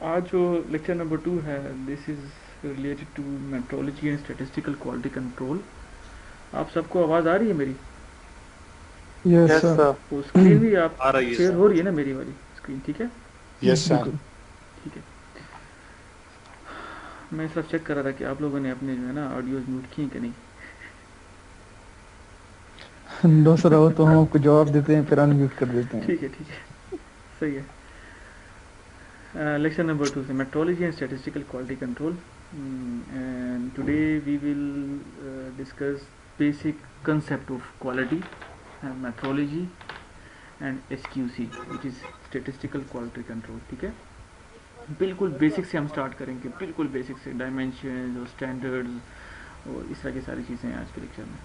آج جو lecture number 2 ہے this is related to metrology and statistical quality control. آپ سب کو آواز آ رہی ہے میری؟ یس یس سر. سر. وہ اسکرین بھی آپ آ رہی ہے شیئر سر. ہو رہی ہے نا میری والی اسکرین؟ ٹھیک ہے یس سر. بالکل. ٹھیک ہے. میں اس وقت چیک کر رہا تھا کہ آپ لوگوں نے اپنے جو ہے نا آڈیوز میوٹ کی کہ نہیں. دوسرا ہو تو ہم آپ کو جواب دیتے ہیں پھر انمیوٹ کر دیتے ہیں. ٹھیک ہے ٹھیک ہے صحیح ہے. لیکچر نمبر 2 سے metrology and statistical quality control. And today we will discuss basic concept of quality metrology and S Q C which is statistical quality control. ٹھیک ہے بالکل بیسک سے ہم اسٹارٹ کریں گے, بالکل بیسک سے, ڈائمینشنز اور اسٹینڈرڈز اور اس طرح کی ساری چیزیں ہیں آج کے لیکچر میں.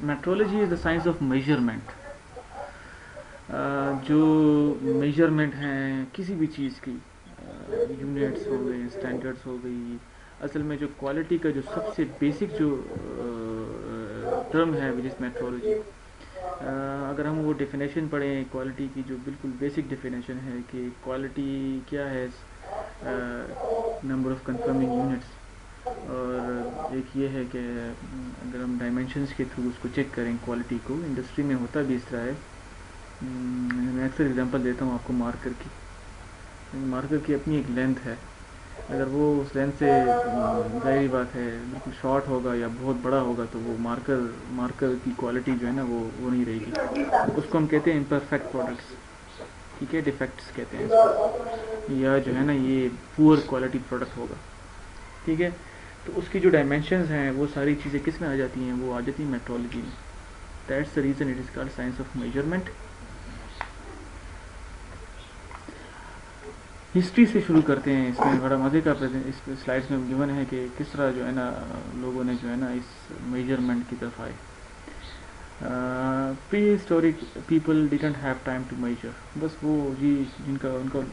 Meteorology is the science of measurement. جو میجرمنٹ ہیں کسی بھی چیز کی, یونٹس ہو گئے, اسٹینڈرڈس ہو گئی, اصل میں جو کوالٹی کا جو سب سے بیسک جو ٹرم ہے وچ از میٹرولوجی. اگر ہم وہ ڈیفینیشن پڑھیں کوالٹی کی, جو بالکل بیسک ڈیفینیشن ہے کہ کوالٹی کیا ہے, نمبر آف کنفرمنگ یونٹس, اور ایک یہ ہے کہ اگر ہم ڈائمینشنس کے تھرو اس کو چیک کریں کوالٹی کو, انڈسٹری میں ہوتا بھی اس طرح ہے. میں اکثر اگزامپل دیتا ہوں آپ کو مارکر کی. مارکر کی اپنی ایک لینتھ ہے, اگر وہ اس لینتھ سے ظاہری بات ہے بالکل شارٹ ہوگا یا بہت بڑا ہوگا تو وہ مارکر کی کوالٹی جو ہے نا وہ نہیں رہے گی. اس کو ہم کہتے ہیں امپرفیکٹ پروڈکٹس. ٹھیک ہے, ڈیفیکٹس کہتے ہیں اس کو, یا جو ہے نا یہ پور کوالٹی پروڈکٹ ہوگا. ٹھیک ہے, تو اس کی جو ڈائمینشنز ہیں وہ ساری چیزیں کس میں آ جاتی ہیں, وہ آ جاتی ہیں میٹرولوجی میں. That's the reason it is called science of measurement. History سے شروع کرتے ہیں. اس میں بڑا مزے کا اس سلائڈس میں گیون ہے کہ کس طرح جو ہے نا لوگوں نے جو ہے نا اس میجرمنٹ کی طرف آئے. Pre historic people didn't have time to measure. بس وہ ان کا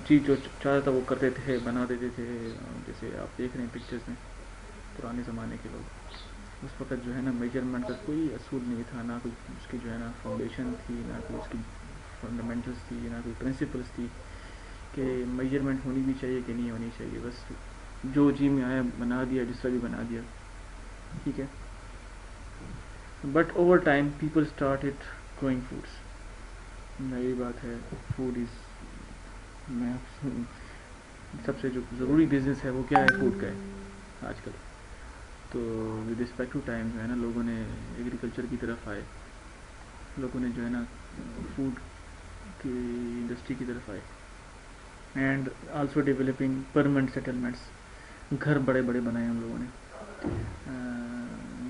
چیز جو چاہتا تھا وہ کرتے تھے, بنا دیتے تھے. جیسے آپ دیکھ رہے ہیں پکچرز میں, پرانے زمانے کے لوگ, اس وقت جو ہے نا میجرمنٹ کا کوئی اصول نہیں تھا, نہ کوئی اس کی جو ہے نا فاؤنڈیشن تھی, نہ کوئی اس کی فنڈامنٹلس تھی, نہ کوئی پرنسپلس تھی کہ میجرمنٹ ہونی بھی چاہیے کہ نہیں ہونی چاہیے. بس جو جی میں آیا بنا دیا, جس طرح بھی بنا دیا. ٹھیک ہے, but over time people started growing foods. یہی بات ہے, فوڈ از, میں سب سے جو ضروری بزنس ہے وہ کیا ہے, فوڈ کا ہے آج کل. تو ود رسپیکٹ ٹو ٹائم جو ہے نا لوگوں نے ایگریکلچر کی طرف آئے, لوگوں نے جو ہے نا فوڈ کی انڈسٹری کی طرف آئے. And also developing permanent settlements. گھر بڑے بڑے بنائے ہم لوگوں نے.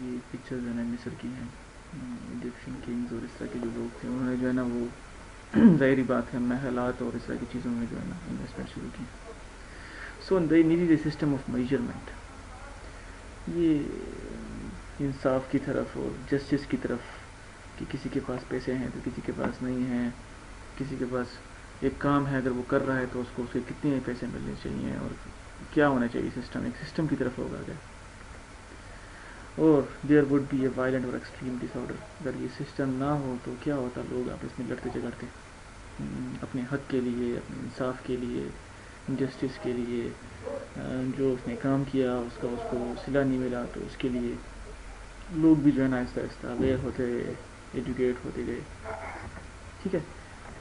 یہ پکچرز جو ہے نا مصر کی ہیں, ایجپشین کنگز اور اس طرح کے جو لوگ تھے انہوں نے جو ہے نا وہ ظاہری بات ہے محلات اور اس طرح کی چیزوں میں جو ہے نا انویسٹمنٹ شروع کی. So they needed a system of measurement. یہ انصاف کی طرف اور جسٹس کی طرف, کہ کسی کے پاس پیسے ہیں تو کسی کے پاس نہیں ہیں, کسی کے پاس ایک کام ہے اگر وہ کر رہا ہے تو اس کو اسے کتنے پیسے ملنے چاہیے اور کیا ہونا چاہیے سسٹم, ایک سسٹم کی طرف ہوگا گیا. اور there would be a violent اور ایکسٹریم ڈس آرڈر. اگر یہ سسٹم نہ ہو تو کیا ہوتا, لوگ آپس میں لڑتے جھگڑتے اپنے حق کے لیے, اپنے انصاف کے لیے, جسٹس کے لیے. جو اس نے کام کیا اس کو صلہ نہیں ملا تو اس کے لیے لوگ بھی جو ہے نا آہستہ آہستہ اویئر ہوتے گئے, ایجوکیٹ ہوتے گئے. ٹھیک ہے,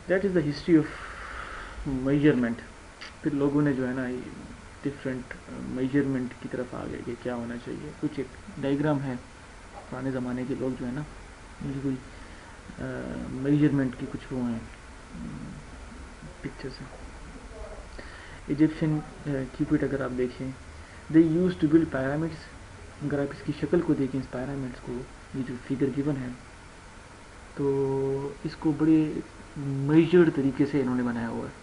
that is the history of measurement. پھر لوگوں نے جو ہے نا ڈفرینٹ میجرمنٹ کی طرف آ گئے کہ کیا ہونا چاہیے. کچھ ایک ڈائیگرام ہے, پرانے زمانے کے لوگ جو ہے نا کوئی میجرمنٹ کی کچھ وہ ہیں پکچرس ہیں. ایجپشین کیوپٹ اگر آپ دیکھیں, they use to build pyramids. اگر آپ اس کی شکل کو دیکھیں, اس پیرامڈس کو, یہ جو فگر گیون ہے, تو اس کو بڑے میجرڈ طریقے سے انہوں نے بنایا ہوا ہے.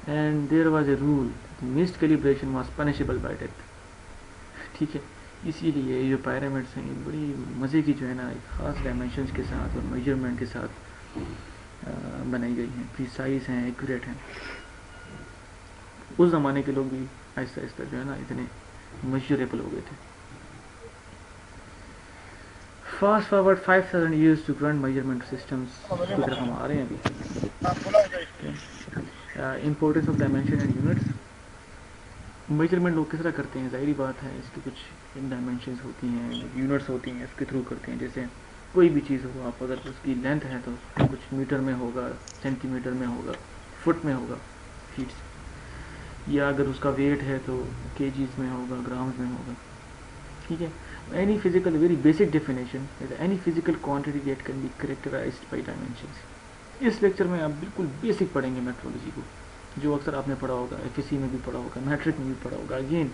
And there was a rule, missed calibration was punishable by death. ٹھیک ہے, اسی لیے یہ جو پیرامڈس ہیں یہ بڑی مزے کی جو ہے نا ایک خاص ڈائمینشنس کے ساتھ اور میجرمنٹ کے ساتھ بنائی گئی ہیں, پریسائز ہیں, ایکوریٹ ہیں. اس زمانے کے لوگ بھی آہستہ آہستہ جو ہے نا اتنے میجریبل ہو گئے تھے. fast forward 5000 years to current measurement systems کی طرف ہم آ رہے ہیں ابھی. Importance of dimension and units. Measurement لوگ کس طرح کرتے ہیں؟ ظاہری بات ہے اس کی کچھ ڈائمینشنس ہوتی ہیں، یونٹس ہوتی ہیں، اس کے تھرو کرتے ہیں. جیسے کوئی بھی چیز ہو، آپ اگر اس کی لینتھ ہے تو کچھ میٹر میں ہوگا، سینٹی میٹر میں ہوگا، فٹ میں ہوگا، فیٹس. یا اگر اس کا ویٹ ہے تو کے جیز میں ہوگا، گرامز میں ہوگا. ٹھیک ہے. Any physical very basic definition any physical quantity that can be characterized by dimensions. اس لیکچر میں آپ بالکل بیسک پڑھیں گے میٹرولوجی کو، جو اکثر آپ نے پڑھا ہوگا، ایف ایس سی میں بھی پڑھا ہوگا، میٹرک میں بھی پڑھا ہوگا، اگین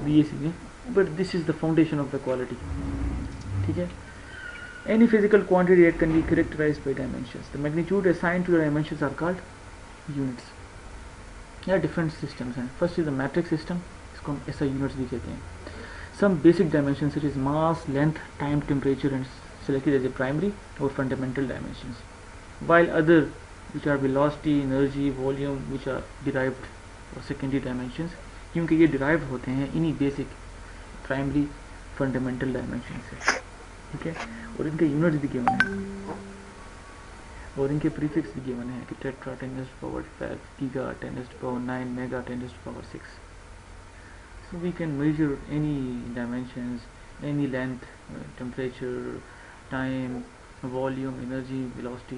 بی ایس سی میں. But this is the foundation of the quality. ٹھیک ہے. Any physical quantity that can be characterized by dimensions. The magnitude assigned to the dimensions are called units. یا different systems ہیں. First is the metric system, اس کو ہم S I units بھی کہتے ہیں. Some basic dimensions such as mass, length, time, temperature and selected as a primary or fundamental dimensions, while other which are velocity, energy, volume which are derived or secondary dimensions, کیونکہ یہ derived ہوتے ہیں انہی basic primary fundamental dimensions سے. ٹھیک ہے. اور ان کے یونٹس بھی given ہیں اور ان کے prefix بھی given ہیں کہ tetra 10⁻⁵ giga 10⁻⁹ mega 10⁻⁶. So we can measure any dimensions, any length, temperature, time, volume, energy, velocity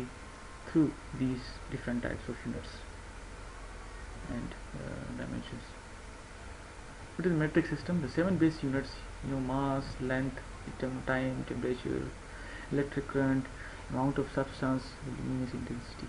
through these different types of units and dimensions. What is metric system? The 7 base units, mass, length, time, temperature, electric current, amount of substance, luminous intensity.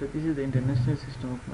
So this is the international system of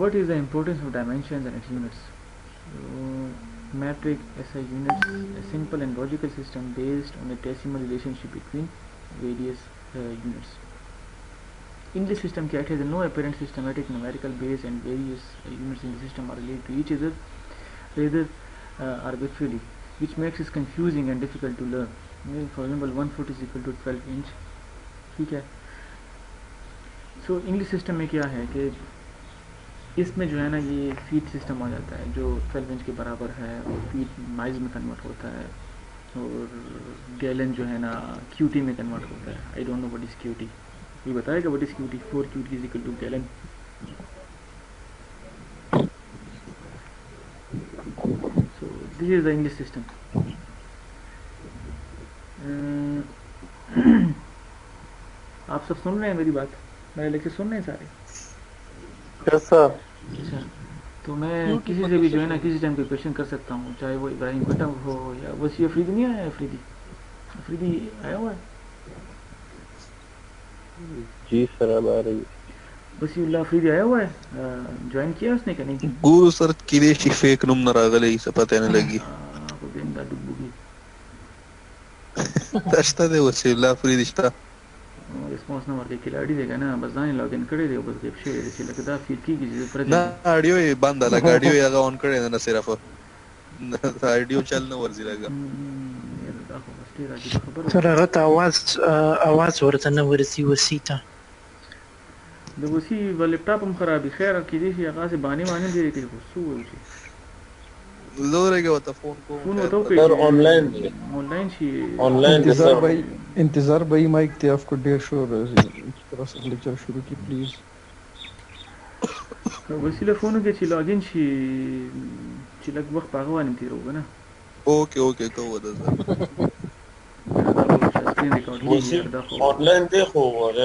What is the importance of dimensions and its units? Metric SI units, a simple and logical system based on a decimal relationship between various units. In this system, it has no apparent systematic numerical base and various units in the system are related to each other, rather arbitrarily, which makes it confusing and difficult to learn. For example, 1 foot is equal to 12 inch. ٹھیک ہے. سو English system میں کیا ہے کہ اس میں جو ہے نا یہ فیٹ سسٹم آ جاتا ہے جو 12 انچ کے برابر ہے اور فیٹ مائلز میں کنورٹ ہوتا ہے اور گیلن جو ہے نا کیو ٹی میں کنورٹ ہوتا ہے. I don't know what is Q T. یہ بتائے گا what is Q T. 4 Q T is equal to gallon. So this is the English system. آپ سب سن رہے ہیں میری بات؟ میرے لیکچر سن رہے ہیں سارے؟ اچھا. تو میں کسی سے بھی جو ہے نا کسی ٹائم کوئی کویشچن کر سکتا ہوں، چاہے وہ ابراہیم کٹم ہو یا وسیع افریدی. نہیں آیا افریدی آیا ہوا ہے؟ جی سر اب آ رہی ہے. وسیع اللہ افریدی آیا ہوا ہے؟ جوائن کیا اس نے کہ نہیں؟ گورو سر کلیشی فیک نم نراغلی سے پتہ نہیں لگی. کو بیندا ڈبوگی تشتا دے وسیع اللہ افریدی شتا ریسپانس نمبر کے کھلاڑی دے گا نا بس ځان لاګ ان کړی دی بس د شی چې لکه دا فیل کیږي چې پر نہ آڈیو یہ بند لگا. آڈیو یا آن کرے نہ صرف آڈیو چلنا ورزی لگا. دا خو بس ډیر عجیب خبره سر هغه اواز ورته نه ورسي وسیته د وسی ول لپټاپ هم خرابي. خیر کې دي چې هغه سه باندې باندې دی کې خو سو وي لورے کے ہوتا فون کو فون ہوتا سر آن لائن شي انتظار بھائی مائک تے آپ کو ډیر شور راځي. تر اوسه لیکچر شروع کی پلیز. وسیله فون کې چې لاګین شي چې لږ وخت هغه باندې تیروګ نه. اوکے اوکے کو ودا سر دا خو سکرین ریکارډ کیږي. دا خو آن لائن دیکھو غره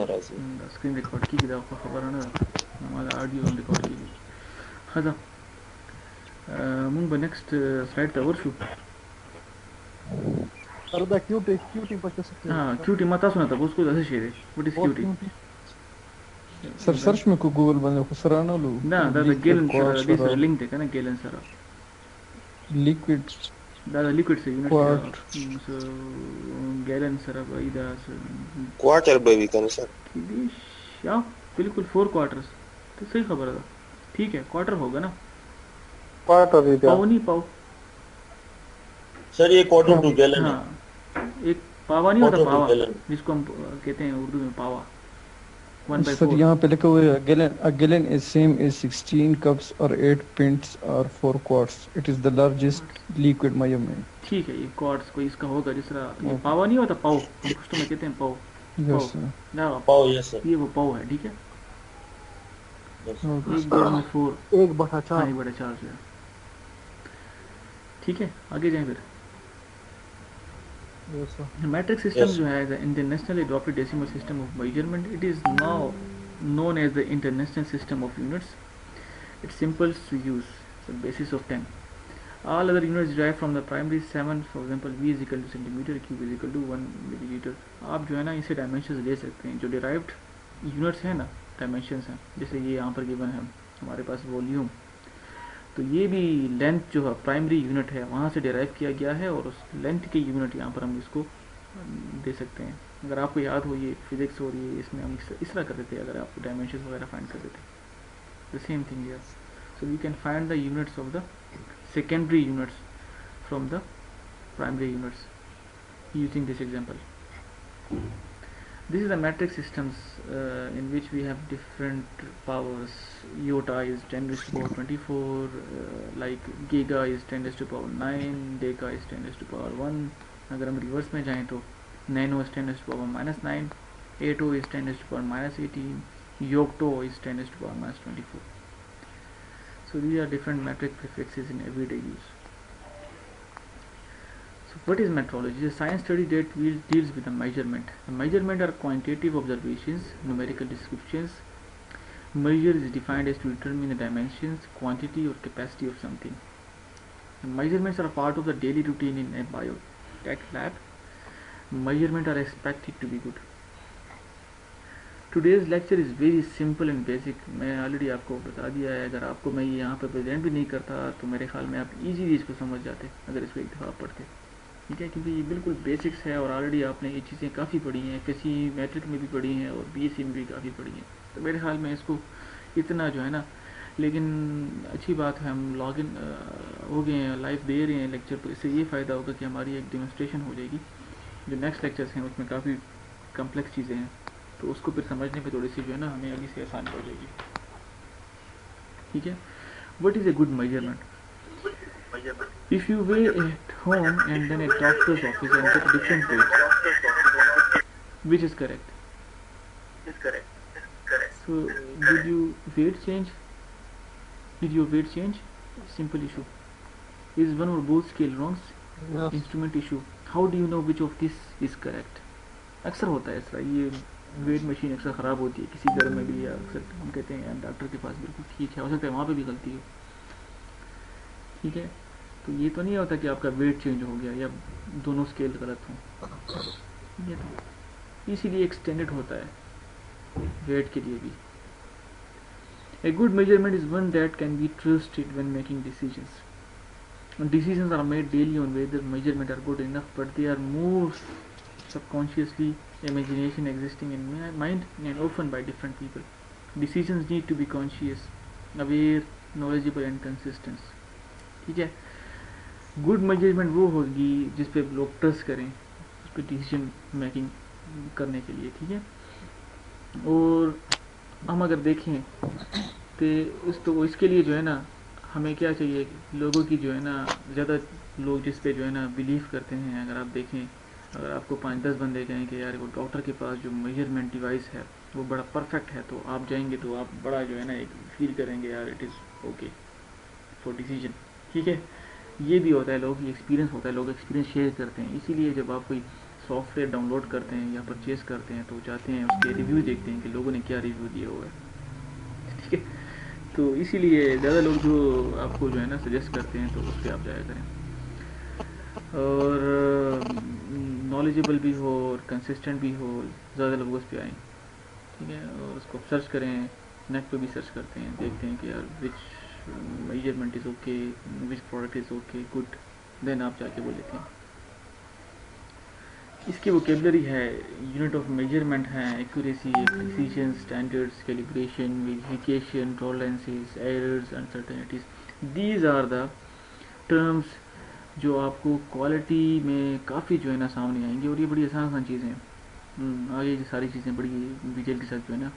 ناراضي. دا سکرین ریکارډ کیږي. دا خو خبره نه ده. ما دا اډیو ریکارډ کیږي. خدا مونږ به نیکسٹ سلایډ ته ورشو. سر دا کیو ٹی په څه کې؟ ها کیو ټی ما تاسو نه تاسو کو د څه شي دی؟ وټ از کیو ټی؟ سر سرچ میں کو گوگل باندې خو سره نه لو. نه دا د ګیلن سره د سره لینک دی کنه. ګیلن سره لیکوډ دا د لیکوډ سره یونټ سو ګیلن سره وای دا کوارټر به وی کنه سر کی یا بالکل 4 کوارٹرز. تو صحیح خبر ہے. ٹھیک ہے کوارٹر ہوگا نا. کوارٹر ہی پاؤ نہیں پاؤ سر یہ کوارٹر ٹو گیلن ہے. ہاں ایک پاوا نہیں ہوتا پاوا جس کو ہم کہتے ہیں اردو میں پاوا. سر 1/4. یہاں پہ لکھا ہوا ہے gallon is same is 16 cups or 8 pints or 4 quarts. It is the largest liquid measurement. ٹھیک ہے، یہ کوارٹس کوئی اس کا ہوگا، جس طرح یہ پاوا نہیں ہوتا، پاؤ ہم پشتوں میں کہتے ہیں پاؤ. پاؤ Yes sir. نہ Oh, yes, sir. یہ وہ پاؤ ہے، ٹھیک ہے. Yes, sir. 1/4. 1/4. ہاں 1/4 جو ہے. ٹھیک ہے، آگے جائیں پھر. Yes sir. Metric system Yes. جو ہے the internationally adopted decimal system of measurement. It is now known as the international system of units. It's simple to use. It's the basis of 10. All other units derived from the primary 7. For example, V is equal to centimeter, Q is equal to 1 milliliter. آپ جو ہے نا اسے dimensions لے سکتے ہیں. جو derived units ہیں نا، ڈائمینشنز ہیں، جیسے یہ یہاں پر گیون ہے ہمارے پاس والیوم، تو یہ بھی لینتھ جو ہے پرائمری یونٹ ہے وہاں سے ڈیرائیو کیا گیا ہے، اور اس لینتھ کے یونٹ یہاں پر ہم اس کو دے سکتے ہیں. اگر آپ کو یاد ہو یہ فزکس اور یہ اس میں ہم اس طرح کرتے تھے، اگر آپ ڈائمینشنز وغیرہ فائنڈ کرتے تھے. the same thing here. So we can find the units of the secondary units from the primary units using this example. This is the metric systems in which we have different powers. Iota is 10 raised to power 24, like giga is 10 raised to power 9, deca is 10 raised to power 1. اگر ہم reverse میں جائیں تو nano is 10 raised to power -9, atto is 10 raised to power -18, yocto is 10 raised to power -24. So these are different metric prefixes in everyday use. So what is metrology? It's a science study that deals with the measurement. The measurement are quantitative observations, numerical descriptions. Measure is defined as to determine the dimensions, quantity or capacity of something. The measurements are a part of the daily routine in a biotech lab. Measurements are expected to be good. Today's lecture is very simple and basic. میں already آپ کو بتا دیا ہے. اگر آپ کو میں یہاں پہ پریزنٹ بھی نہیں کرتا تو میرے خیال میں آپ ایزیلی اس کو سمجھ جاتے اگر اس کو ایک دفعہ پڑھتے. ٹھیک ہے، کیونکہ یہ بالکل بیسکس ہے اور آلریڈی آپ نے یہ چیزیں کافی پڑھی ہیں، کسی میٹرک میں بھی پڑھی ہیں اور بی ایس سی میں بھی کافی پڑھی ہیں. تو میرے خیال میں اس کو اتنا جو ہے نا، لیکن اچھی بات ہے ہم لاگ ان ہو گئے ہیں، لائیو دے رہے ہیں لیکچر، تو اس سے یہ فائدہ ہوگا کہ ہماری ایک ڈیمونسٹریشن ہو جائے گی. جو نیکسٹ لیکچرس ہیں اس میں کافی کمپلیکس چیزیں ہیں، تو اس کو پھر سمجھنے پہ تھوڑی سی جو ہے نا ہمیں ابھی سے آسانی ہو جائے گی. ٹھیک ہے. What is a good measurement? If you weigh at home and then at doctor's office and get a different weight, which is correct? So did your weight change? Simple issue. Is one or both scale wrong? Yes. Instrument issue. How do you know which of this is correct? اکثر ہوتا ہے اس طرح، یہ weight machine اکثر خراب ہوتی ہے کسی گھر میں بھی، یا اکثر ہم کہتے ہیں ڈاکٹر کے پاس بالکل ٹھیک ہے، ہو سکتا ہے وہاں پہ بھی غلطی ہو. ٹھیک ہے، تو یہ تو نہیں ہوتا کہ آپ کا ویٹ چینج ہو گیا یا دونوں اسکیل غلط ہوں. یہ تو اسی لیے ایک اسٹینڈرڈ ہوتا ہے ویٹ کے لیے بھی. A good measurement is one that can be trusted when making decisions. Decisions are made daily on whether measurement are good enough, but they are more subconsciously imagination existing in mind and often by different people. Decisions need to be conscious, aware, knowledgeable and consistent. ٹھیک ہے. Good measurement وہ ہوگی جس پہ لوگ trust کریں اس پہ decision making کرنے کے لیے. ٹھیک ہے. اور ہم اگر دیکھیں تو اس کے لیے جو ہے نا ہمیں کیا چاہیے، لوگوں کی جو ہے نا زیادہ لوگ جس پہ جو ہے نا بلیو کرتے ہیں، اگر آپ دیکھیں، اگر آپ کو 5-10 بندے کہیں کہ یار وہ ڈاکٹر کے پاس جو میجرمنٹ ڈیوائس ہے وہ بڑا پرفیکٹ ہے، تو آپ جائیں گے تو آپ بڑا جو ہے نا ایک فیل کریں گے یار it is okay for decision. ٹھیک ہے. یہ بھی ہوتا ہے، لوگوں کی ایکسپیرینس ہوتا ہے، لوگ ایکسپیرینس شیئر کرتے ہیں. اسی لیے جب آپ کوئی سافٹ ویئر ڈاؤن لوڈ کرتے ہیں یا پرچیز کرتے ہیں تو چاہتے ہیں اس کے ریویو دیکھتے ہیں کہ لوگوں نے کیا ریویو دیا ہوا ہے. ٹھیک ہے. تو اسی لیے زیادہ لوگ جو آپ کو جو ہے نا سجیسٹ کرتے ہیں تو اس پہ آپ جایا کریں، اور نالجیبل بھی ہو اور کنسسٹنٹ بھی ہو، زیادہ لوگ اس پہ آئیں. ٹھیک ہے. اور اس کو سرچ کریں، نیٹ پہ بھی سرچ کرتے ہیں، دیکھتے ہیں کہ یار which measurement is okay, which product is okay good, then آپ جا کے وہ لیتے ہیں. اس کی ووکیبلری ہے، یونٹ آف میجرمنٹ ہیں، accuracy, precision, standards, calibration, verification, tolerances, errors, uncertainties. These are the terms جو آپ کو کوالٹی میں کافی جو ہے نا سامنے آئیں گے، اور یہ بڑی آسان چیزیں ہیں. آگے کی ساری چیزیں بڑی ڈیٹیل کے ساتھ جو ہے نا